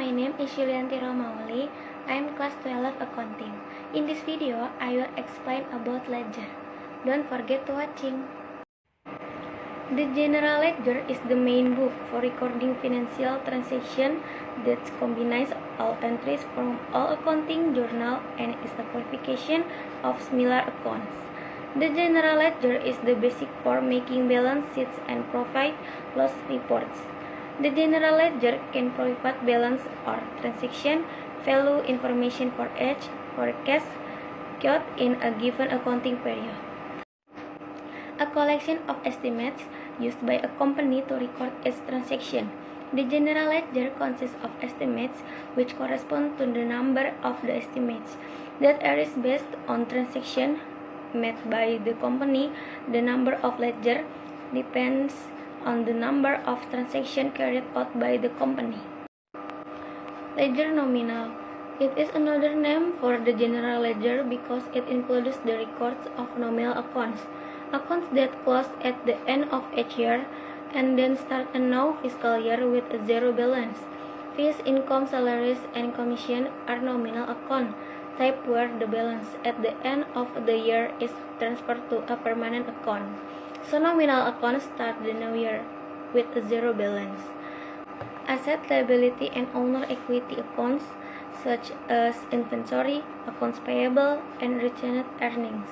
my name is Yulianti Romauli. I am class 12 accounting. In this video, I will explain about ledger. Don't forget to watching. The general ledger is the main book for recording financial transactions that combines all entries from all accounting journal and is a qualification of similar accounts. The general ledger is the basic for making balance sheets and profit loss reports. The general ledger can provide balance or transaction value information for each forecast quote in a given accounting period. A collection of estimates used by a company to record its transaction. The general ledger consists of estimates which correspond to the number of the estimates that are based on transaction made by the company. The number of ledger depends on the number of transactions carried out by the company. Ledger nominal. It is another name for the general ledger because it includes the records of nominal accounts that close at the end of each year and then start a new fiscal year with a zero balance. Fees, income, salaries, and commission are nominal account type where the balance at the end of the year is transferred to a permanent account. So nominal accounts start the new year with a zero balance. Asset, liability, and owner equity accounts such as inventory, accounts payable, and retained earnings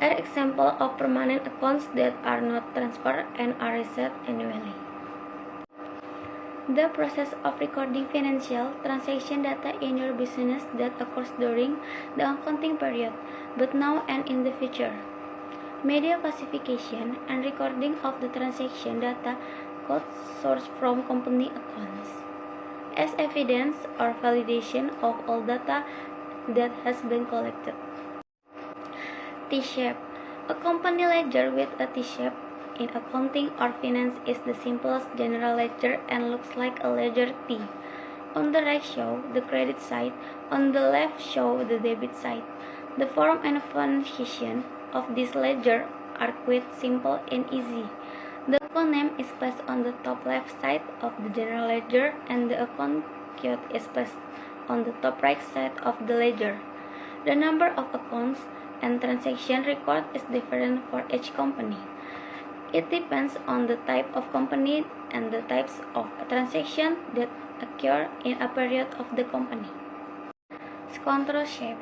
are examples of permanent accounts that are not transferred and are reset annually. The process of recording financial transaction data in your business that occurs during the accounting period, but now and in the future. Media classification and recording of the transaction data could source from company accounts as evidence or validation of all data that has been collected. T-shape. A company ledger with a T-shape in accounting or finance is the simplest general ledger and looks like a ledger T. On the right show the credit side, on the left show the debit side. The form and function of this ledger are quite simple and easy. The account name is placed on the top left side of the general ledger and the account code is placed on the top right side of the ledger. The number of accounts and transaction record is different for each company. It depends on the type of company and the types of transaction that occur in a period of the company. Control shape.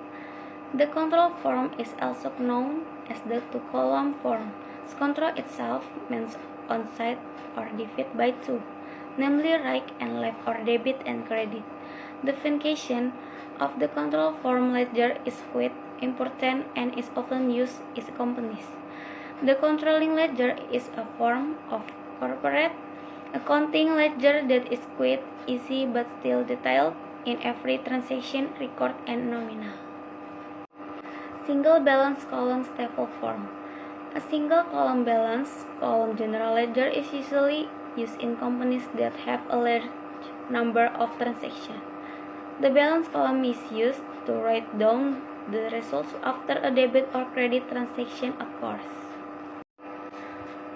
The control form is also known as the two-column form. Control itself means on side or divide by two, namely right and left or debit and credit. The function of the control form ledger is quite important and is often used in companies. The controlling ledger is a form of corporate accounting ledger that is quite easy but still detailed in every transaction record and nominal. Single balance column staple form. A single column balance column general ledger is usually used in companies that have a large number of transactions. The balance column is used to write down the results after a debit or credit transaction occurs.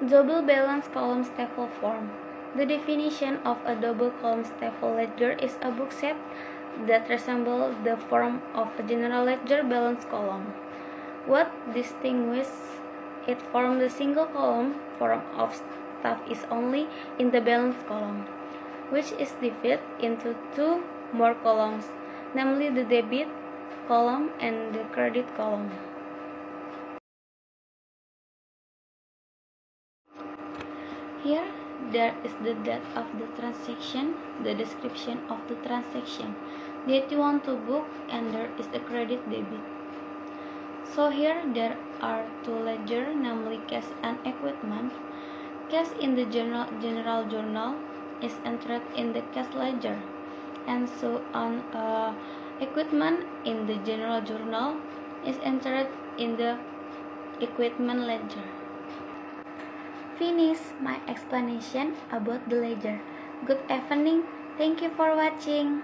Double balance column staple form. The definition of a double column staple ledger is a book shape that resembles the form of a general ledger balance column. What distinguishes it from the single column form of stuff is only in the balance column, which is divided into two more columns, namely the debit column and the credit column. Here, there is the date of the transaction, the description of the transaction that you want to book, and there is the credit debit. So here there are two ledgers, namely cash and equipment. Cash in the general journal is entered in the cash ledger, and so on. Equipment in the general journal is entered in the equipment ledger. Finish my explanation about the ledger. Good evening. Thank you for watching.